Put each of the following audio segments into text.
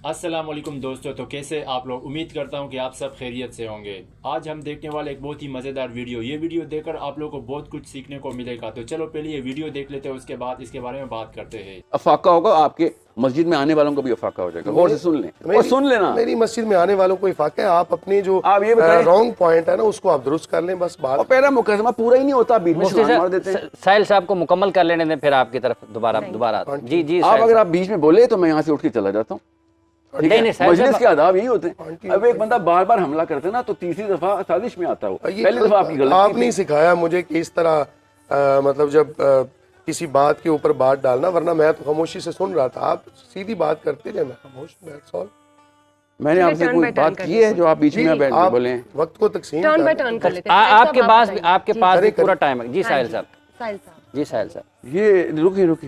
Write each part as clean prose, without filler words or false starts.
السلام علیکم دوستو، تو کیسے آپ لوگ؟ امید کرتا ہوں کہ آپ سب خیریت سے ہوں گے۔ آج ہم دیکھنے والے ایک بہت ہی مزیدار ویڈیو، یہ ویڈیو دیکھ کر آپ لوگوں کو بہت کچھ سیکھنے کو ملے گا۔ تو چلو پہلے یہ ویڈیو دیکھ لیتے ہیں، اس کے بعد اس کے بارے میں بات کرتے ہیں۔ افاقہ ہوگا، آپ کے مسجد میں آنے والوں کو بھی افاقہ ہو جائے گا، غور سے سن لیں اور سن لینا۔ میری مسجد میں آنے والوں کو افاقہ ہے، آپ اپنی جو آپ یہ بتائیں رانگ پوائنٹ ہے نا اس کو آپ درست کر لیں بس بات۔ اور پہلا مقدمہ پورا ہی نہیں ہوتا، بیچ میں سلام مار دیتے ہیں۔ ساحل صاحب کو مکمل کر لینے دیں، پھر آپ کی طرف دوبارہ جی آپ اگر آپ بیچ میں بولے تو میں یہاں سے اٹھ کے چلا جاتا ہوں۔ مجلس کے آداب یہی ہوتے ہیں۔ اب ایک بندہ بار بار حملہ کرتے نا تو تیسری دفعہ سازش میں آتا ہو، پہلی دفعہ آپ کی غلطی آپ نہیں سکھایا مجھے کہ اس طرح مطلب جب کسی بات کے اوپر بات ڈالنا، ورنہ میں تو خاموشی سے سن رہا تھا، آپ سیدھی بات کرتے جائیں، میں خاموش ہوں۔ میں نے آپ سے کوئی بات کی ہے جو آپ بیچ میں بیٹھ کے بولیں؟ وقت کو تقسیم کر لیتے ہیں۔ آپ کے پاس بھی پورا ٹائم ہے۔ جی ساحل صاحب، جی ساحل صاحب، یہ رکے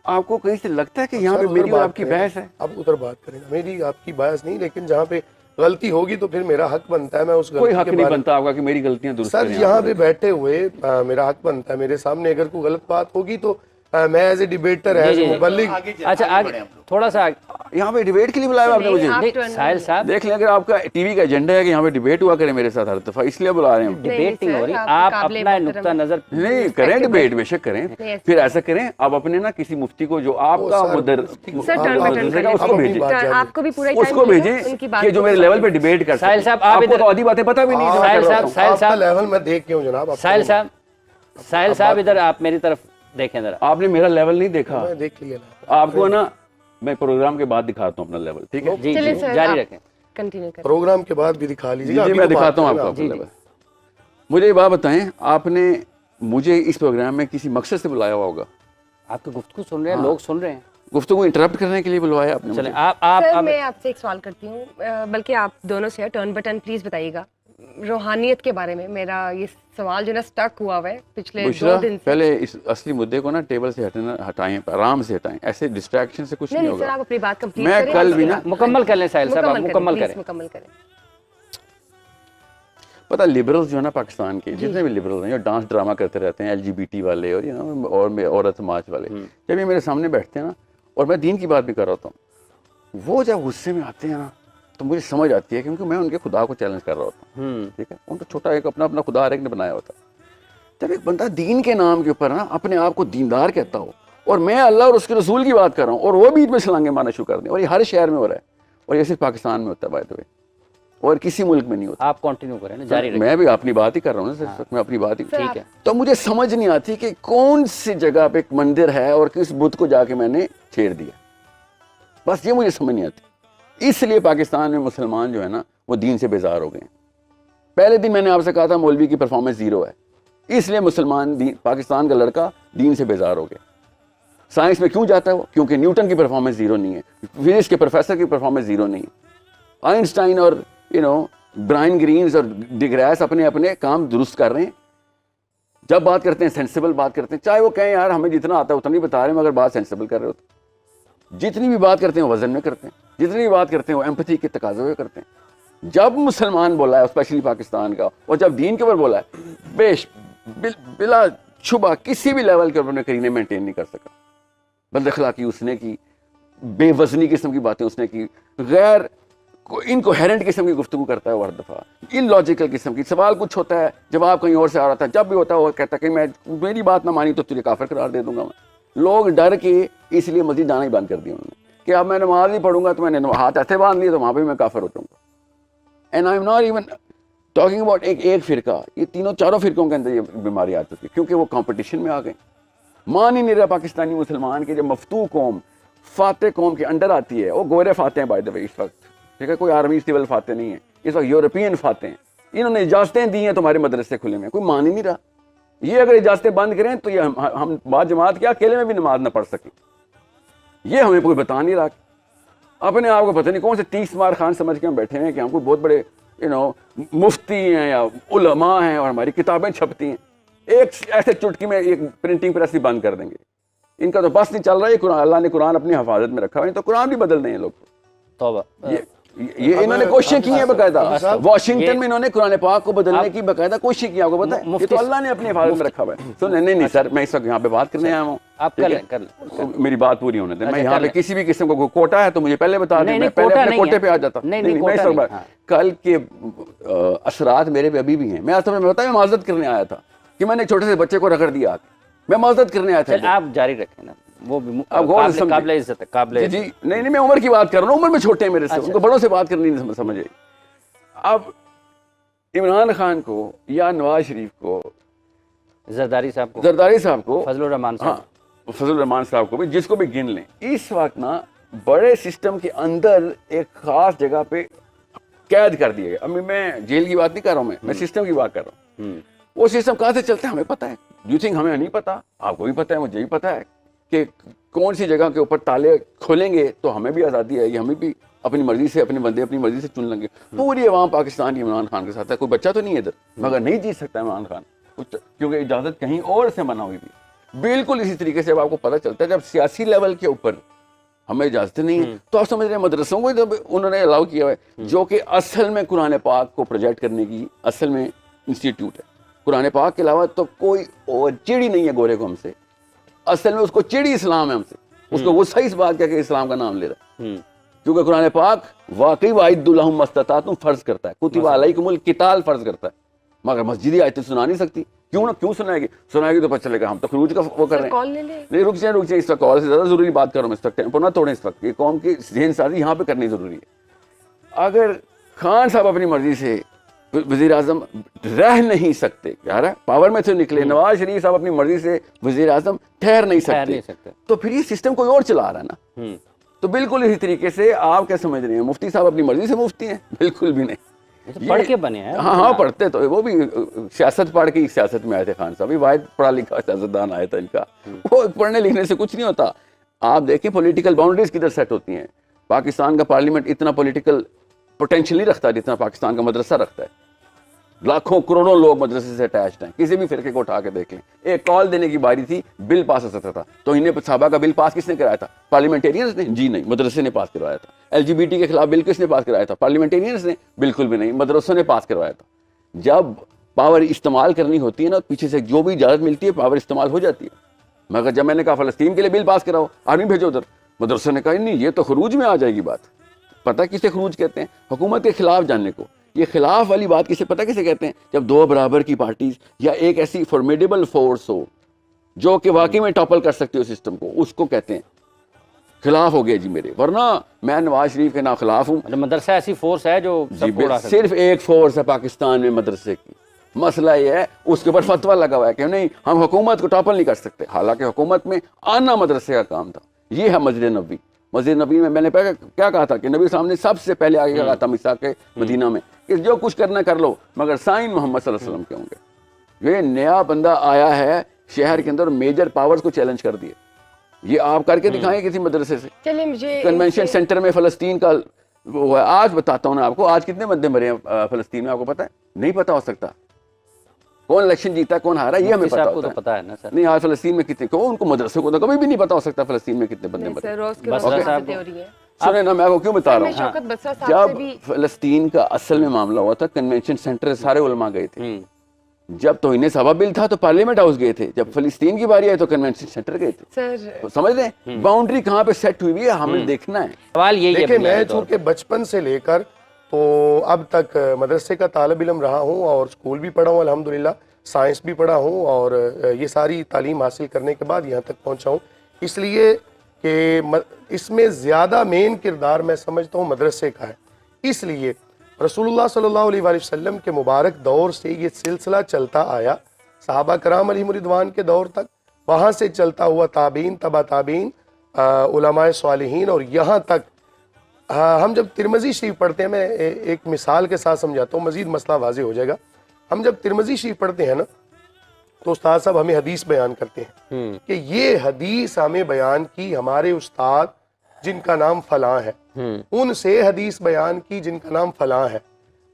آپ کو کہیں سے لگتا ہے کہ یہاں پہ میری اور آپ کی بحث ہے؟ اب ادھر بات کریں گے، میری آپ کی بحث نہیں، لیکن جہاں پہ غلطی ہوگی تو پھر میرا حق بنتا ہے میں اس غلطی کوئی حق نہیں بنتا آپ کا کہ میری غلطیاں درست سر کریں۔ یہاں پہ بیٹھے ہوئے میرا حق بنتا ہے، میرے سامنے اگر کوئی غلط بات ہوگی تو میں as a debater as a مبلغ۔ اچھا آگے تھوڑا سا یہاں پہ ڈیبیٹ کے لیے بلایا آپ نے مجھے؟ ساحل صاحب دیکھ لیں، اگر آپ کا ٹی وی کا ایجنڈا ہے کہ یہاں پہ ڈیبیٹ ہوا کرے میرے ساتھ ہر دفعہ، اس لیے بلا رہے ہیں۔ ڈیبیٹ نہیں ہو رہی، آپ اپنا نقطہ نظر نہیں کریں، ڈیبیٹ بے شک کریں، پھر ایسا کریں آپ اپنے نا کسی مفتی کو جو آپ کا اس کو بھیجیں کہ جو میرے لیول پہ ڈیبیٹ کر ساحل صاحب آپ کو تو آدھی باتیں پتہ بھی نہیں۔ ساحل صاحب لیول میں دیکھ کے ہوں جناب۔ ساحل صاحب ادھر آپ میری طرف دیکھیں ذرا۔ آپ نے میرا لیول نہیں دیکھا، میں دیکھ لیا آپ کو نا میں پروگرام کے بعد دکھاتا ہوں اپنا لیول، ٹھیک ہے؟ جی جاری رکھیں، کنٹینیو کریں۔ پروگرام کے بعد بھی دکھا لیجیے۔ جی میں دکھاتا ہوں آپ کو اپنا لیول۔ مجھے یہ بات بتائیں، آپ نے مجھے اس پروگرام میں کسی مقصد سے بلایا ہوا ہوگا؟ آپ کی گفتگو سن رہے ہیں، لوگ سن رہے ہیں، گفتگو انٹرپٹ کرنے کے لیے بلوایا آپ نے؟ چلیں سر میں آپ سے ایک سوال کرتی ہوں، بلکہ آپ دونوں سے ٹرن بائی ٹرن پلیز بتائیے گا روحانیت کے بارے میں۔ میرا یہ سوال جو نا سٹک ہوا ہوا ہے پچھلے 2 دن سے۔ پہلے اس اصلی مدے کو نا ٹیبل سے ہٹائیں، آرام سے ہٹائیں، ایسے ڈسٹریکشن سے کچھ نہیں نہیں ہوگا۔ سر آپ اپنی بات کمپلیٹ میں کریں، کل بھی نا مکمل کر لیں ساحل صاحب، آپ مکمل کریں۔ مکمل کریں۔ پتہ لیبرلز جو ہے نا پاکستان کے جتنے بھی لیبرلز ہیں، جو ڈانس ڈرامہ کرتے رہتے ہیں، LGBT والے اور اور عورت سماج والے، جب یہ میرے سامنے بیٹھتے ہیں نا اور میں دین کی بات بھی کر رہا ہوتا ہوں، وہ جب غصے میں آتے ہیں نا تو مجھے سمجھ آتی ہے، کیونکہ میں ان کے خدا کو چیلنج کر رہا ہوتا ہوں، ٹھیک ہے؟ ان کو چھوٹا ایک اپنا خدا ہر ایک نے بنایا ہوتا ہے۔ جب ایک بندہ دین کے نام کے اوپر نا اپنے آپ کو دیندار کہتا ہو، اور میں اللہ اور اس کے رسول کی بات کر رہا ہوں، اور وہ بیچ میں چھلانگیں مارنا شروع کر دیں، اور یہ ہر شہر میں ہو رہا ہے، اور یہ صرف پاکستان میں ہوتا ہے بائی دی وے، اور کسی ملک میں نہیں ہوتا۔ آپ کنٹینیو کریں نا، جاری رکھیں۔ میں بھی اپنی بات ہی کر رہا ہوں نا، صرف میں اپنی بات ہی ٹھیک ہے۔ تو مجھے سمجھ نہیں آتی کہ کون سی جگہ پہ ایک مندر ہے اور کس بت کو جا کے میں نے چھیڑ دیا، بس یہ مجھے سمجھ نہیں آتی۔ اس لیے پاکستان میں مسلمان جو ہے نا وہ دین سے بیزار ہو گئے ہیں۔ پہلے دن میں نے آپ سے کہا تھا مولوی کی پرفارمنس 0 ہے، اس لیے مسلمان پاکستان کا لڑکا دین سے بیزار ہو گیا۔ سائنس میں کیوں جاتا ہے وہ؟ کیونکہ نیوٹن کی پرفارمنس 0 نہیں ہے، فزکس کے پروفیسر کی پرفارمنس 0 نہیں ہے، آئنسٹائن اور برائن گرینز اور ڈگریس اپنے کام درست کر رہے ہیں۔ جب بات کرتے ہیں سینسیبل بات کرتے ہیں، چاہے وہ کہیں یار ہمیں جتنا آتا ہے اتنا نہیں بتا رہے، مگر بات سینسیبل کر رہے ہوتے، جتنی بھی بات کرتے ہیں وزن میں کرتے ہیں، جتنی بھی بات کرتے ہیں وہ ایمپتھی کے تقاضے ہوئے کرتے ہیں۔ جب مسلمان بولا ہے اسپیشلی پاکستان کا، اور جب دین کے اوپر بولا ہے، بلا شبہ کسی بھی لیول کے اوپر نے کہیں مینٹین نہیں کر سکا۔ بد اخلاقی اس نے کی، بے وزنی قسم کی باتیں اس نے کی، غیر انکوہیرنٹ قسم کی گفتگو کرتا ہے وہ ہر دفعہ، ان لاجیکل قسم کی۔ سوال کچھ ہوتا ہے، جواب کہیں اور سے آ رہا تھا، جب بھی ہوتا ہے وہ کہتا ہے کہ میری بات نہ مانی تو تجھے کافر قرار دے دوں گا میں۔ لوگ ڈر کے اس لیے مسجد جانا ہی بند کر دیا انہوں نے کہ اب میں نماز نہیں پڑھوں گا تو میں نے ہاتھ ایسے باندھ لیے تو وہاں پہ میں کافر ہو جاؤں گا۔ And I am not even talking about ایک فرقہ، یہ چاروں فرقوں کے اندر یہ بیماری آ چکی ہے، کیونکہ وہ کمپٹیشن میں آ گئے۔ مان ہی نہیں رہا پاکستانی مسلمان کے، جب مفتوح قوم فاتح قوم کے انڈر آتی ہے، وہ گورے فاتح ہیں بائی دا وے اس وقت، ٹھیک ہے؟ کوئی آرمی سول فاتح نہیں ہے اس وقت، یورپین فاتح ہیں۔ انہوں نے اجازتیں دی ہیں تمہارے مدرسے کھلے میں، کوئی مان ہی نہیں رہا۔ یہ اگر اجازتیں بند کریں تو یہ ہم بعد جماعت کے اکیلے میں بھی نماز نہ پڑھ سکیں، یہ ہمیں کوئی بتا نہیں رہا۔ اپنے آپ کو پتہ نہیں کون سے 30 مار خان سمجھ کے ہم بیٹھے ہیں کہ ہم کوئی بہت بڑے مفتی ہیں یا علماء ہیں اور ہماری کتابیں چھپتی ہیں، ایک ایسے چٹکی میں ایک پرنٹنگ پریس ہی بند کر دیں گے۔ ان کا تو بس نہیں چل رہا ہے، قرآن اللہ نے قرآن اپنی حفاظت میں رکھا ہے، تو قرآن بھی بدل دیں ہیں لوگ۔ توبہ۔ یہ انہوں نے کوششیں کی ہیں باقاعدہ. واشنگٹن میں انہوں نے قرآن پاک کو بدلنے کی باقاعدہ کوشش کی. آپ کو پتا ہے یہ تو اللہ نے اپنی حفاظت میں رکھا ہوا ہے. سن نہیں سر, میں اس وقت یہاں پہ بات کرنے آیا ہوں. آپ کر لیں, میری بات پوری ہونے دیں. میں یہاں پہ کسی بھی قسم کا کوٹا ہے تو مجھے پہلے بتا دیں, میں پہلے اپنے کوٹے پہ آ جاتا. نہیں میں اس وقت کل کے اثرات میرے پہ ابھی بھی ہیں. میں آج میں بتایا میں معذرت کرنے آیا تھا کہ میں نے چھوٹے سے بچے کو رگڑ دیا. میں معذرت کرنے آیا تھا. آپ جاری رکھیں نا, وہ قابل عزت ہے, قابل. جی نہیں میں عمر کی بات کر رہا ہوں. عمر میں چھوٹے ہیں میرے سے, ان کو بڑوں سے بات کرنی نہیں سمجھے. اب عمران خان کو یا نواز شریف کو, زرداری صاحب کو, فضل الرحمان صاحب کو بھی, جس کو بھی گن لیں, اس وقت نا بڑے سسٹم کے اندر ایک خاص جگہ پہ قید کر دیا گیا. ابھی میں جیل کی بات نہیں کر رہا ہوں, میں سسٹم کی بات کر رہا ہوں. وہ سسٹم کہاں سے چلتا ہے ہمیں پتہ ہے. یو تھنک ہمیں نہیں پتا, آپ کو بھی پتہ ہے, مجھے بھی پتہ ہے کہ کون سی جگہ کے اوپر تالے کھولیں گے تو ہمیں بھی آزادی آئے گی, ہمیں بھی اپنی مرضی سے اپنے بندے اپنی مرضی سے چن لیں گے. پوری عوام پاکستان کی عمران خان کے ساتھ ہے. کوئی بچہ تو نہیں ہے ادھر, مگر نہیں جیت سکتا عمران خان کیونکہ اجازت کہیں اور سے منع ہوئی تھی. بالکل اسی طریقے سے اب آپ کو پتہ چلتا ہے جب سیاسی لیول کے اوپر ہمیں اجازت نہیں ہے تو آپ سمجھ رہے ہیں مدرسوں کو انہوں نے الاؤ کیا ہے, جو کہ اصل میں قرآن پاک کو پروجیکٹ کرنے کی اصل میں انسٹیٹیوٹ ہے. قرآن پاک کے علاوہ تو کوئی اور چڑی نہیں ہے گورے کو ہم سے. اصل میں اس کو چڑی اسلام ہے ہم سے. اس کو غصہ اس بات کا کہ اسلام کا نام لے رہا ہے, کیونکہ قرآن پاک واقعی وَأَعِدُّوا لَهُم مَا اسْتَطَعْتُم فرض کرتا ہے, کُتِبَ عَلَيْكُمُ الْقِتَالُ فرض کرتا ہے, مگر مسجدی آیتیں سنا نہیں سکتی. کیوں سنائے گی تو پتہ چلے گا ہم تو خروج کا وہ کر رہے ہیں. نہیں رک جائیں اس وقت کال سے زیادہ ضروری بات کر رہا ہوں اس وقت, ٹیمپو نہ توڑیں اس وقت. یہ قوم کی ذہن سازی یہاں پہ کرنی ضروری ہے. اگر خان صاحب اپنی مرضی سے وزیر اعظم رہ نہیں سکتے, یار پاور میں سے نکلے, نواز شریف صاحب اپنی مرضی سے وزیر اعظم ٹھہر نہیں سکتے, تو پھر یہ سسٹم کوئی اور چلا رہا ہے نا. تو بالکل اسی طریقے سے آپ کیا سمجھ رہے ہیں مفتی صاحب اپنی مرضی سے مفتی ہیں؟ بالکل بھی نہیں. پڑھ کے بنے ہیں. ہاں پڑھتے تو وہ بھی سیاست پڑھ کے سیاست میں آئے تھے. خان صاحب واحد پڑھا لکھا سیاستدان آیا تھا ان کا. وہ پڑھنے لکھنے سے کچھ نہیں ہوتا. آپ دیکھیں پولیٹیکل باؤنڈریز کدھر سیٹ ہوتی ہیں. پاکستان کا پارلیمنٹ اتنا پولیٹیکل پوٹینشیل نہیں رکھتا جتنا پاکستان کا مدرسہ رکھتا ہے. لاکھوں کروڑوں لوگ مدرسے سے اٹیچڈ ہیں. کسی بھی فرقے کو اٹھا کے دیکھیں, ایک کال دینے کی باری تھی, بل پاس ہو سکتا تھا. تو انہیں صحابہ کا بل پاس کس نے کرایا تھا؟ پارلیمنٹیرینز نے؟ جی نہیں, مدرسے نے پاس کروایا تھا. LGBT کے خلاف بل کس نے پاس کرایا تھا؟ پارلیمنٹیرینز نے؟ بالکل بھی نہیں, مدرسوں نے پاس کروایا تھا. جب پاور استعمال کرنی ہوتی ہے نا, پیچھے سے جو بھی اجازت ملتی ہے پاور استعمال ہو جاتی ہے. مگر جب میں نے کہا فلسطین کے لیے بل پاس کراؤ, آرمی بھیجو ادھر, مدرسوں نے کہا نہیں یہ تو خروج میں آ جائے گی بات. پتہ کسے خروج کہتے ہیں؟ حکومت کے خلاف جاننے کو. یہ خلاف والی بات کسے پتہ کسے کہتے ہیں؟ جب دو برابر کی پارٹیز یا ایک ایسی فارمیڈیبل فورس ہو جو کہ واقعی میں ٹاپل کر سکتی ہو سسٹم کو, اس کو کہتے ہیں خلاف ہو گیا جی میرے. ورنہ میں نواز شریف کے نا خلاف ہوں. مدرسہ ایسی فورس ہے جو صرف ایک فورس ہے پاکستان میں مدرسے کی. مسئلہ یہ ہے اس کے اوپر فتویٰ لگا ہوا ہے کہ نہیں ہم حکومت کو ٹاپل نہیں کر سکتے, حالانکہ حکومت میں آنا مدرسے کا کام تھا. یہ ہے مسجد نبوی. مسجد نبوی میں نے پہلے کیا کہا تھا کہ نبی صاحب نے سب سے پہلے آگے کہا تھا میثاق مدینہ میں کہ جو کچھ کرنا کر لو مگر سائن محمد صلی اللہ علیہ وسلم کے ہوں گے. یہ نیا بندہ آیا ہے شہر کے اندر, میجر پاورز کو چیلنج کر دیے. یہ آپ کر کے دکھائیں کسی مدرسے سے. چلیے مجھے کنونشن سینٹر میں فلسطین کا وہ ہے. آج بتاتا ہوں نا آپ کو, آج کتنے بندے مرے ہیں فلسطین میں, آپ کو پتہ ہے؟ نہیں پتہ ہو سکتا. کون الیکشن جیتا ہے کون ہارا یہ ہمیں پتہ ہے نا سر. نہیں آج فلسطین میں کتنے, ان کو مدرسے کو تو کبھی بھی نہیں پتہ ہو سکتا فلسطین میں کتنے بندے مرے. سنیں نا میں آپ کو کیوں بتا رہا ہوں, جب فلسطین کا اصل میں معاملہ ہوا تھا کنونشن سینٹر سارے علماء گئے تھے. جب توہین صحابہ بل تھا تو پارلیمنٹ ہاؤس گئے تھے. جب فلسطین کی باری آئی تو کنونشن سینٹر گئے تھے. سمجھ رہے ہیں باؤنڈری کہاں پہ سیٹ ہوئی ہے, ہمیں دیکھنا ہے. سوال یہی ہے. میں چونکہ بچپن سے لے کر تو اب تک مدرسے کا طالب علم رہا ہوں اور اسکول بھی پڑھا ہوں الحمدللہ, سائنس بھی پڑھا ہوں اور یہ ساری تعلیم حاصل کرنے کے بعد یہاں تک پہنچا ہوں. اس لیے کہ اس میں زیادہ مین کردار میں سمجھتا ہوں مدرسے کا ہے. اس لیے رسول اللہ صلی اللہ علیہ وآلہ وسلم کے مبارک دور سے یہ سلسلہ چلتا آیا, صحابہ کرام علیہم رضوان کے دور تک, وہاں سے چلتا ہوا تابعین, تبع تابعین, علماء صالحین, اور یہاں تک ہم جب ترمذی شریف پڑھتے ہیں, میں ایک مثال کے ساتھ سمجھاتا ہوں مزید مسئلہ واضح ہو جائے گا. ہم جب ترمذی شریف پڑھتے ہیں نا تو استاد صاحب ہمیں حدیث بیان کرتے ہیں کہ یہ حدیث ہمیں بیان کی ہمارے استاد جن کا نام فلاں ہے, ان سے حدیث بیان کی جن کا نام فلاں ہے.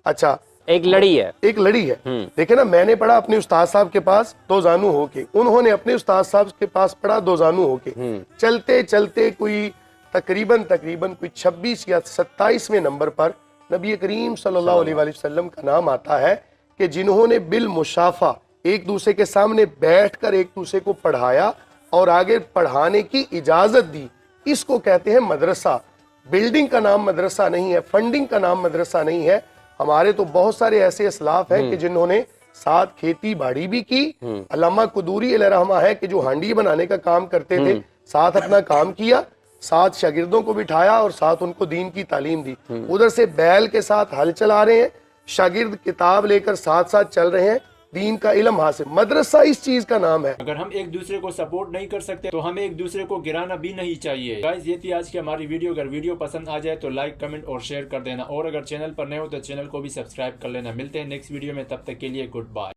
اچھا ایک لڑی ہے. دیکھیں نا, میں نے پڑھا اپنے استاد صاحب کے پاس دو زانو ہو کے, انہوں نے اپنے استاد صاحب کے پاس پڑھا دو زانو ہو کے. چلتے چلتے کوئی تقریباً کوئی 26 یا 27ویں نمبر پر نبی کریم صلی اللہ علیہ وآلہ وسلم کا نام آتا ہے کہ جنہوں نے بالمشافہ ایک دوسرے کے سامنے بیٹھ کر ایک دوسرے کو پڑھایا اور آگے پڑھانے کی اجازت دی، اس کو کہتے ہیں مدرسہ۔ بلڈنگ کا نام مدرسہ نہیں ہے، فنڈنگ کا نام مدرسہ نہیں ہے۔ ہمارے تو بہت سارے ایسے اسلاف ہیں کہ جنہوں نے ساتھ کھیتی باڑی بھی کی۔ علامہ قدوری علیہ رحمہ ہے کہ جو ہانڈی بنانے کا کام کرتے تھے، ساتھ اپنا کام کیا، ساتھ شاگردوں کو بٹھایا اور ساتھ ان کو دین کی تعلیم دی۔ ادھر سے بیل کے ساتھ ہل چلا رہے ہیں، شاگرد کتاب لے کر ساتھ ساتھ چل رہے ہیں، دین کا علم حاصل۔ مدرسہ اس چیز کا نام ہے۔ اگر ہم ایک دوسرے کو سپورٹ نہیں کر سکتے تو ہمیں ایک دوسرے کو گرانا بھی نہیں چاہیے۔ گائز یہ تھی آج کی ہماری ویڈیو۔ اگر ویڈیو پسند آ جائے تو لائک، کمنٹ اور شیئر کر دینا، اور اگر چینل پر نئے ہو تو چینل کو بھی سبسکرائب کر لینا۔ ملتے ہیں نیکسٹ ویڈیو میں، تب تک کے لیے گڈ بائے۔